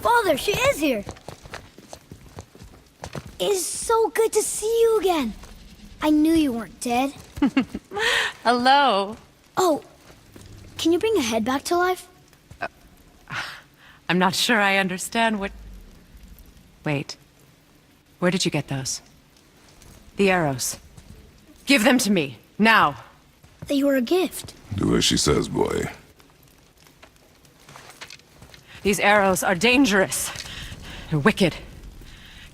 Father, she is here! It is so good to see you again. I knew you weren't dead. Hello. Oh, can you bring a head back to life? I'm not sure I understand what... Wait. Where did you get those? The arrows. Give them to me, now. They were a gift. Do as she says, boy. These arrows are dangerous. They're wicked.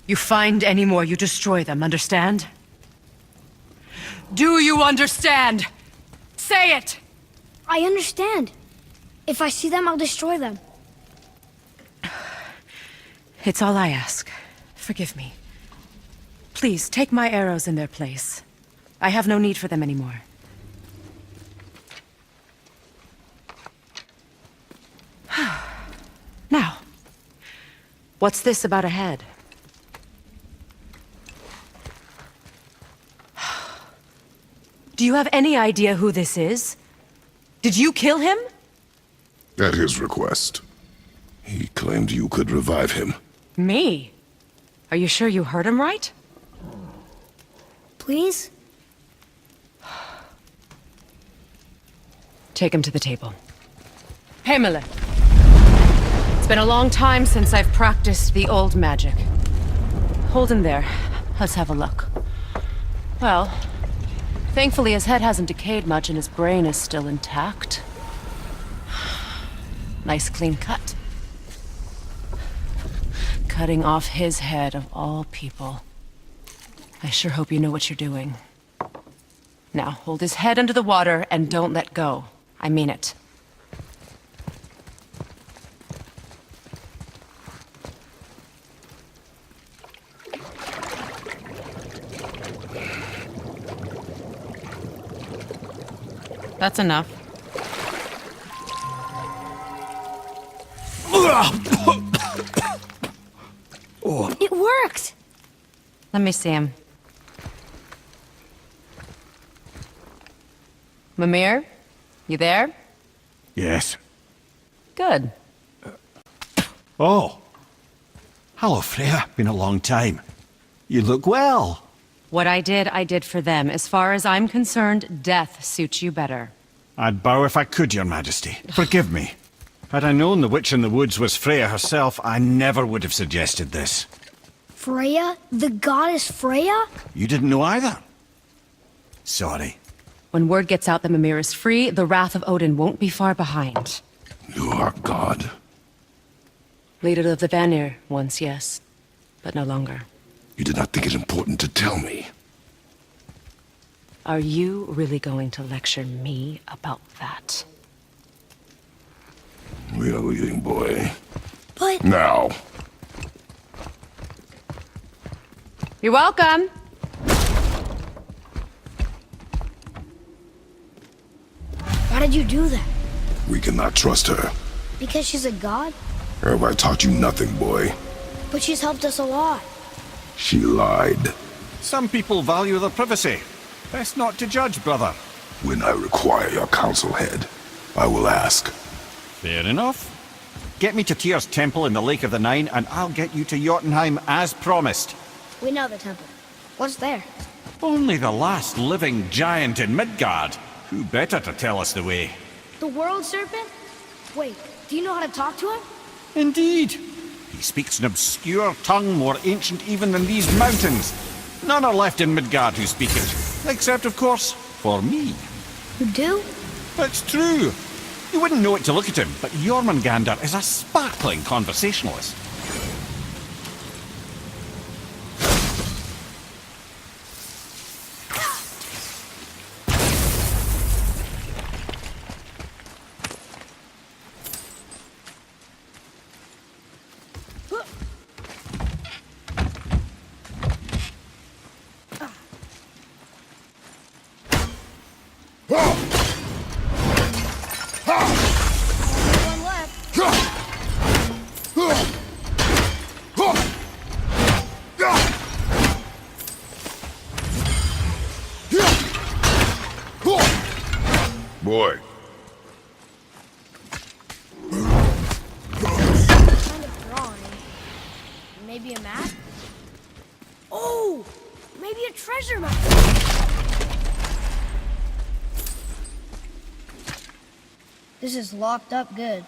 You find any more, you destroy them, understand? Do you understand? Say it! I understand. If I see them, I'll destroy them. It's all I ask. Forgive me. Please, take my arrows in their place. I have no need for them anymore. Now, what's this about a head? Do you have any idea who this is? Did you kill him? At his request. He claimed you could revive him. Me? Are you sure you heard him right? Please? Take him to the table. Pamela. It's been a long time since I've practiced the old magic. Hold him there. Let's have a look. Well, thankfully his head hasn't decayed much and his brain is still intact. Nice clean cut. Cutting off his head of all people. I sure hope you know what you're doing. Now, hold his head under the water and don't let go. I mean it. That's enough. It worked! Let me see him. Mimir? You there? Yes. Good. Oh. Hello, Freya. Been a long time. You look well. What I did for them. As far as I'm concerned, death suits you better. I'd bow if I could, Your Majesty. Forgive me. Had I known the witch in the woods was Freya herself, I never would have suggested this. Freya? The goddess Freya? You didn't know either? Sorry. When word gets out that Mimir is free, the wrath of Odin won't be far behind. You are God. Leader of the Vanir, once, yes. But no longer. You did not think it important to tell me. Are you really going to lecture me about that? We are leaving, boy. But... Now. You're welcome! Why did you do that? We cannot trust her. Because she's a god? Have I taught you nothing, boy? But she's helped us a lot. She lied. Some people value their privacy. Best not to judge, brother. When I require your council head, I will ask. Fair enough. Get me to Tyr's temple in the Lake of the Nine, and I'll get you to Jotunheim as promised. We know the temple. What's there? Only the last living giant in Midgard. Who better to tell us the way? The world serpent? Wait, do you know how to talk to him? Indeed. He speaks an obscure tongue more ancient even than these mountains. None are left in Midgard who speak it. Except, of course, for me. You do? It's true. You wouldn't know it to look at him, but Jormungandr is a sparkling conversationalist. One left. Maybe a map? Oh! Maybe a treasure map! This is locked up good.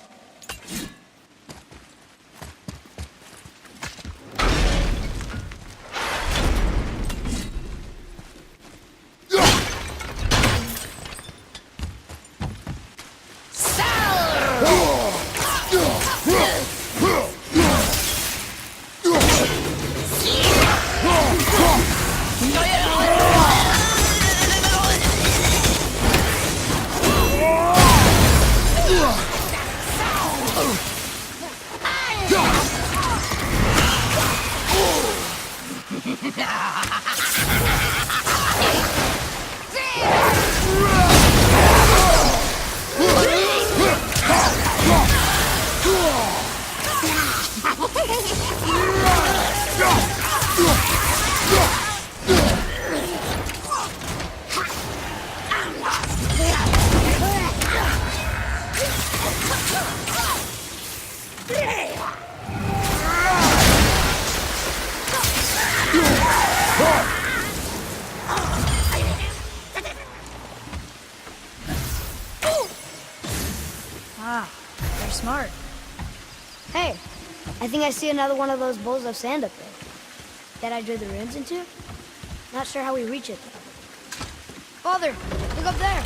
They're smart. Hey, I think I see another one of those bowls of sand up there. That I drew the runes into? Not sure how we reach it, though. Father, look up there!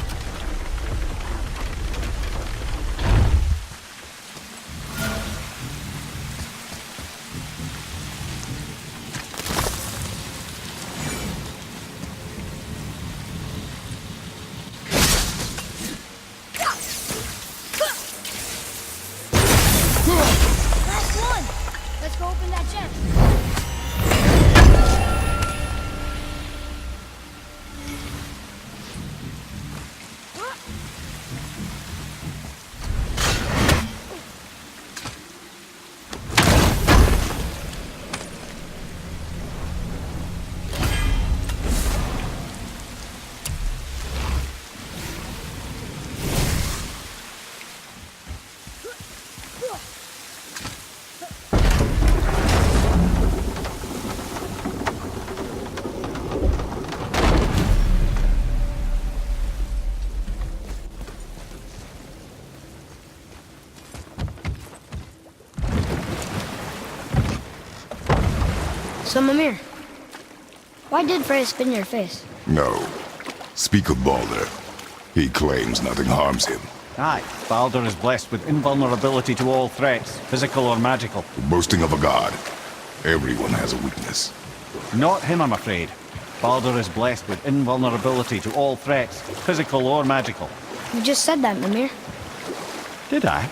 Last one! Let's go open that chest. So, Mimir, why did Freya spit in your face? No. Speak of Baldur. He claims nothing harms him. Aye, Baldur is blessed with invulnerability to all threats, physical or magical. Boasting of a god. Everyone has a weakness. Not him, I'm afraid. Baldur is blessed with invulnerability to all threats, physical or magical. You just said that, Mimir. Did I?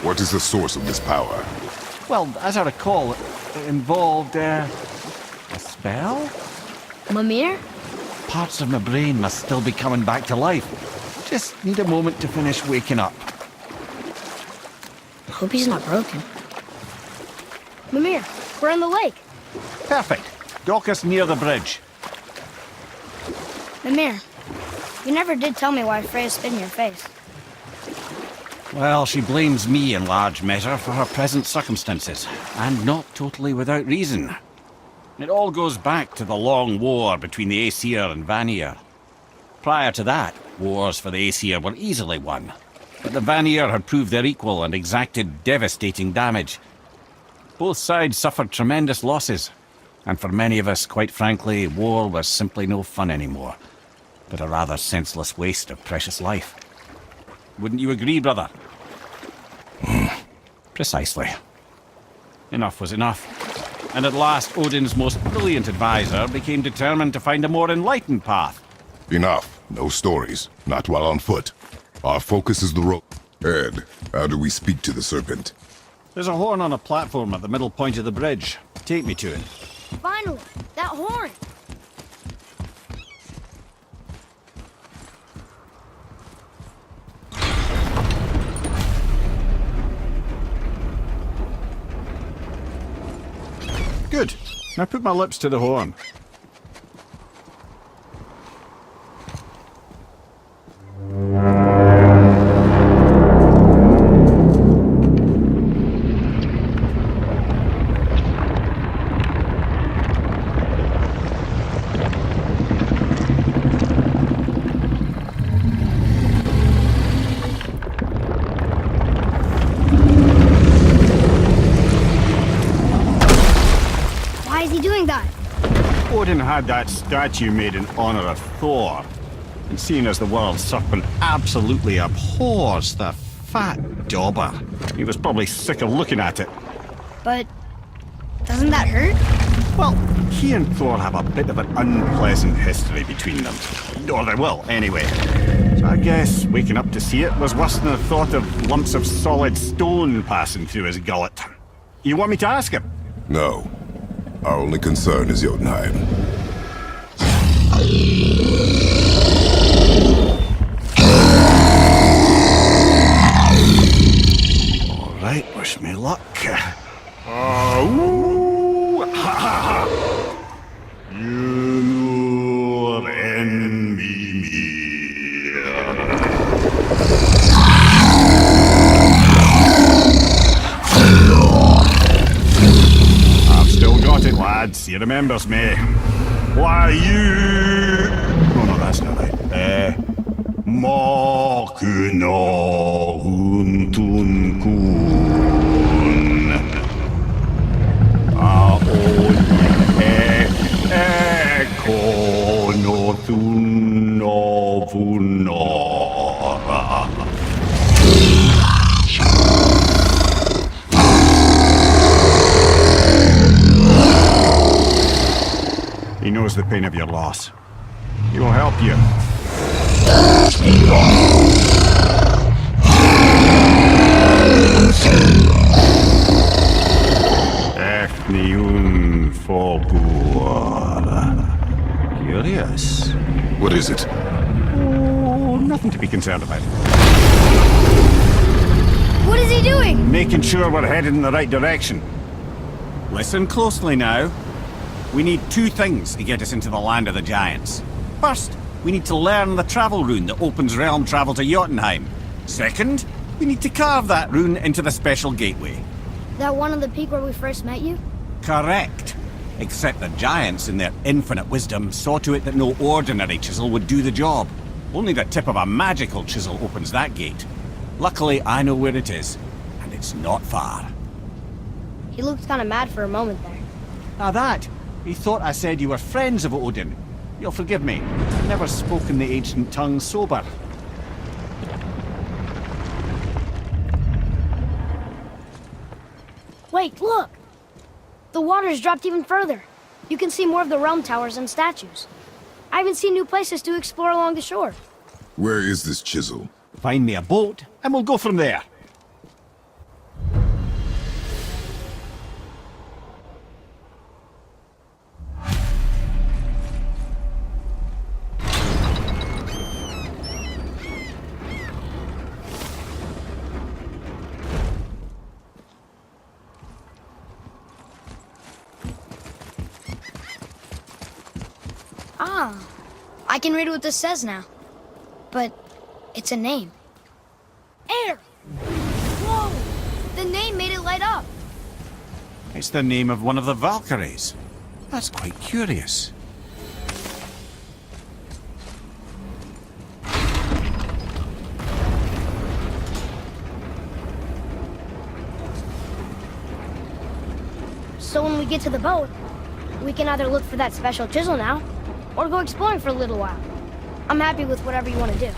What is the source of this power? Well, as I recall, it involved, a spell? Mimir? Parts of my brain must still be coming back to life. Just need a moment to finish waking up. Hope he's not broken. Mimir, we're on the lake. Perfect. Dock us near the bridge. Mimir, you never did tell me why Freya spit in your face. Well, she blames me in large measure for her present circumstances, and not totally without reason. It all goes back to the long war between the Aesir and Vanir. Prior to that, wars for the Aesir were easily won, but the Vanir had proved their equal and exacted devastating damage. Both sides suffered tremendous losses, and for many of us, quite frankly, war was simply no fun anymore, but a rather senseless waste of precious life. Wouldn't you agree, brother? Precisely. Enough was enough. And at last, Odin's most brilliant advisor became determined to find a more enlightened path. Enough. No stories. Not while on foot. Our focus is the road. Ed, how do we speak to the serpent? There's a horn on a platform at the middle point of the bridge. Take me to it. Finally, that horn! Good. Now put my lips to the horn. Odin had that statue made in honor of Thor. And seeing as the world serpent absolutely abhors the fat dauber, he was probably sick of looking at it. But doesn't that hurt? Well, he and Thor have a bit of an unpleasant history between them. Or they will, anyway. So I guess waking up to see it was worse than the thought of lumps of solid stone passing through his gullet. You want me to ask him? No. Our only concern is Jotunheim. All right, wish me luck. Ooh, ha, ha, ha. You envy me. I've still got it, lads. He remembers me. Why, you... No, that's not right. Makuna huntun kun. Aon ekonotun novunora. He knows the pain of your loss. He will help you. Efniun Fogur. Curious. What is it? Oh, nothing to be concerned about. What is he doing? Making sure we're headed in the right direction. Listen closely now. We need two things to get us into the land of the giants. First, we need to learn the travel rune that opens realm travel to Jotunheim. Second, we need to carve that rune into the special gateway. That one on the peak where we first met you? Correct. Except the giants, in their infinite wisdom, saw to it that no ordinary chisel would do the job. Only the tip of a magical chisel opens that gate. Luckily, I know where it is, and it's not far. He looked kind of mad for a moment there. Now that, he thought I said you were friends of Odin. You'll forgive me. I've never spoken the ancient tongue sober. Wait, look! The water's dropped even further. You can see more of the realm towers and statues. I haven't seen new places to explore along the shore. Where is this chisel? Find me a boat, and we'll go from there. Ah, I can read what this says now. But it's a name. Air! Whoa! The name made it light up. It's the name of one of the Valkyries. That's quite curious. So when we get to the boat, we can either look for that special chisel now, or go exploring for a little while. I'm happy with whatever you want to do.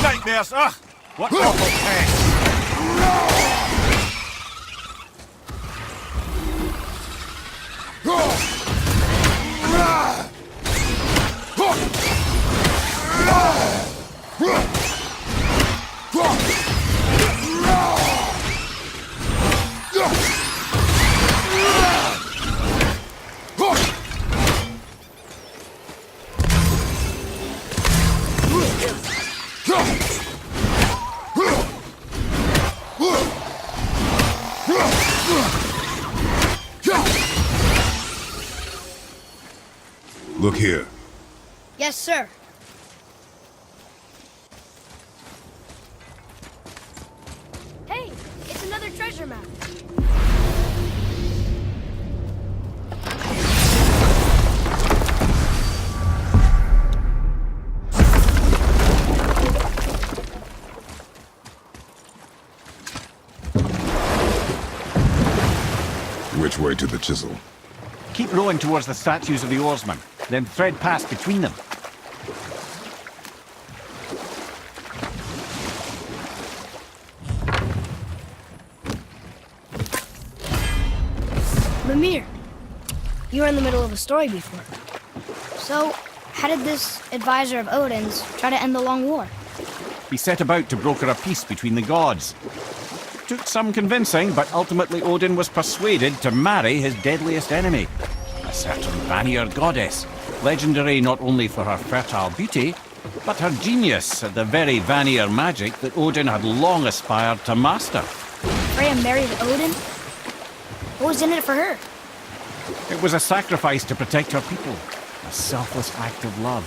Nightmares! Ugh! What awful pest! Look here. Yes, sir. Hey, it's another treasure map. Which way to the chisel? Keep rowing towards the statues of the oarsmen, then thread past between them. Mimir, you were in the middle of a story before. So, how did this advisor of Odin's try to end the long war? He set about to broker a peace between the gods. Took some convincing, but ultimately Odin was persuaded to marry his deadliest enemy, a certain Vanir goddess, legendary not only for her fertile beauty, but her genius at the very Vanir magic that Odin had long aspired to master. Freya married Odin? What was in it for her? It was a sacrifice to protect her people, a selfless act of love.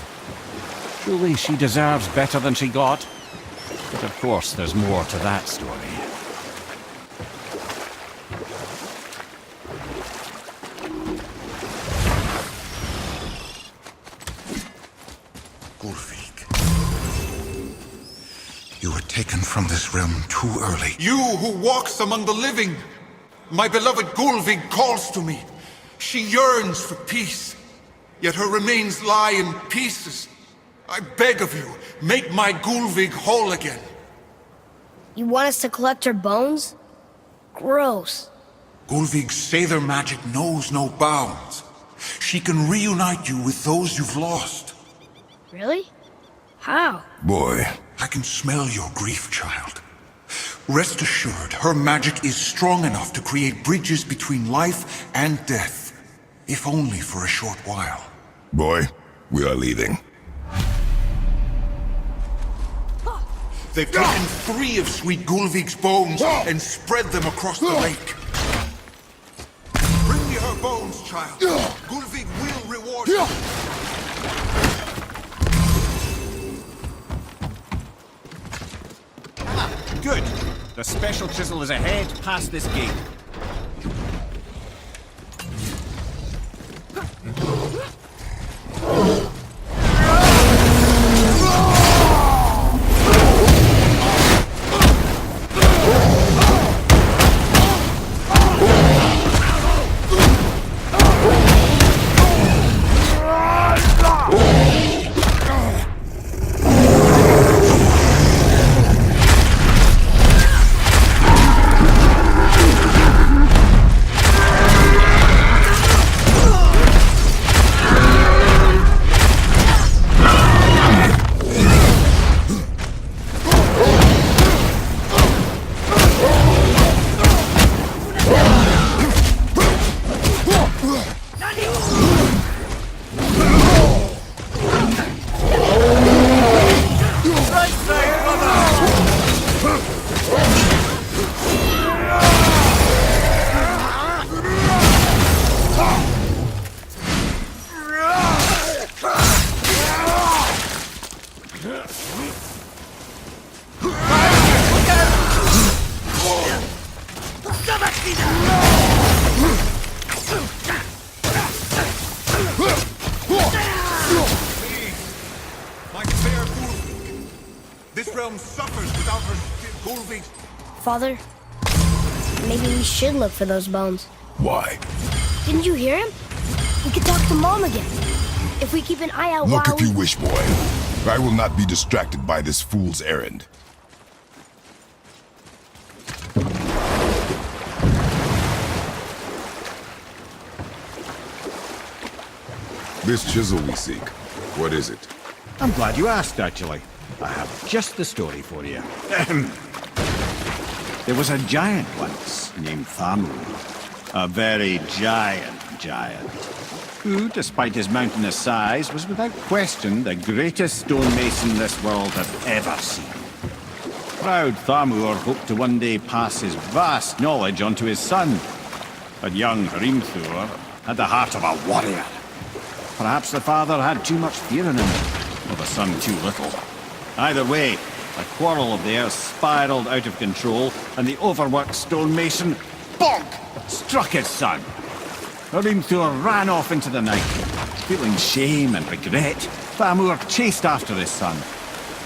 Surely she deserves better than she got. But of course, there's more to that story. You were taken from this realm too early. You who walks among the living! My beloved Gulvig calls to me. She yearns for peace, yet her remains lie in pieces. I beg of you, make my Gulvig whole again. You want us to collect her bones? Gross. Gulvig's Seidr magic knows no bounds. She can reunite you with those you've lost. Really? How? Boy. I can smell your grief, child. Rest assured, her magic is strong enough to create bridges between life and death, if only for a short while. Boy, we are leaving. They've taken 3 of sweet Gulvig's bones and spread them across the lake. Bring me her bones, child. Gulvig will reward you. Good. The special chisel is ahead, past this gate. Father, maybe we should look for those bones. Why? Didn't you hear him? We could talk to Mom again. If we keep an eye out Look while if you wish, boy. I will not be distracted by this fool's errand. This chisel we seek, what is it? I'm glad you asked, actually. I have just the story for you. There was a giant once named Thamur. A very giant, who, despite his mountainous size, was without question the greatest stonemason this world had ever seen. Proud Thamur hoped to one day pass his vast knowledge on to his son. But young Hrimthur had the heart of a warrior. Perhaps the father had too much fear in him, or the son too little. Either way, a quarrel of theirs spiraled out of control, and the overworked stonemason, bonk, struck his son. Hrimthur ran off into the night. Feeling shame and regret, Thamur chased after his son,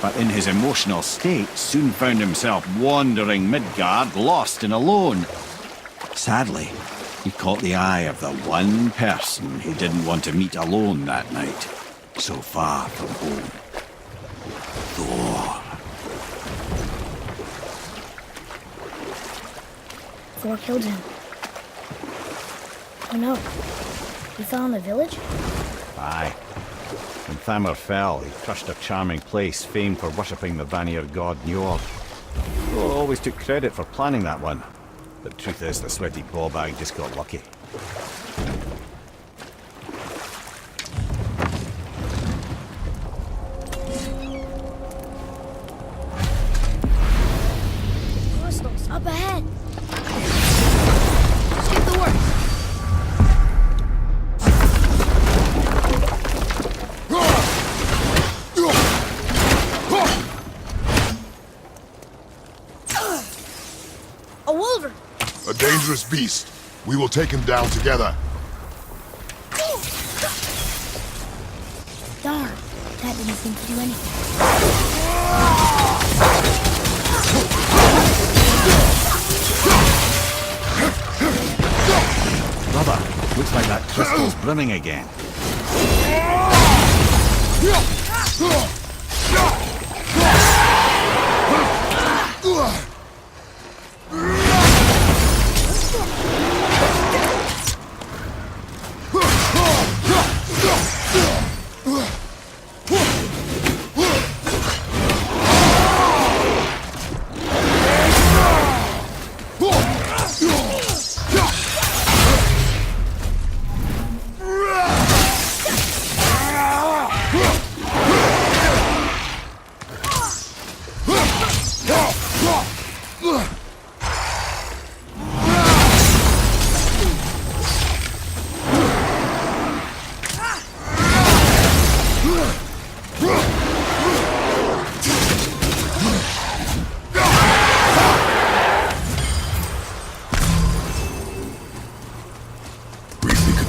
but in his emotional state soon found himself wandering Midgard, lost and alone. Sadly, He caught the eye of the one person he didn't want to meet alone that night, so far from home. Thor. Thor killed him. Oh no. He fell in the village? Aye. When Thamur fell, he crushed a charming place famed for worshipping the Vanir god Njord. Thor always took credit for planning that one. But truth is, the sweaty ballbag just got lucky. Crystals, up ahead! Skip the work! A wolverine! A dangerous beast. We will take him down together. Darn, that didn't seem to do anything. Brother, looks like that crystal's brimming again.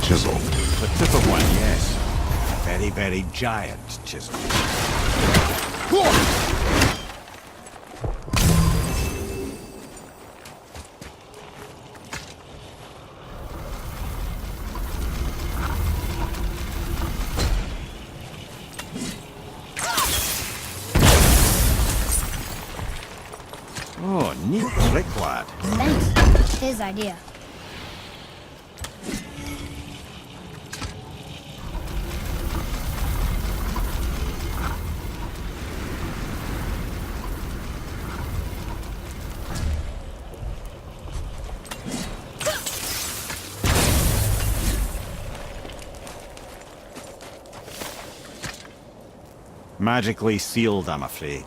Chisel. The tip of one, yes. A very, very giant chisel. Oh, neat trick, lad. Thanks. His idea. Magically sealed, I'm afraid.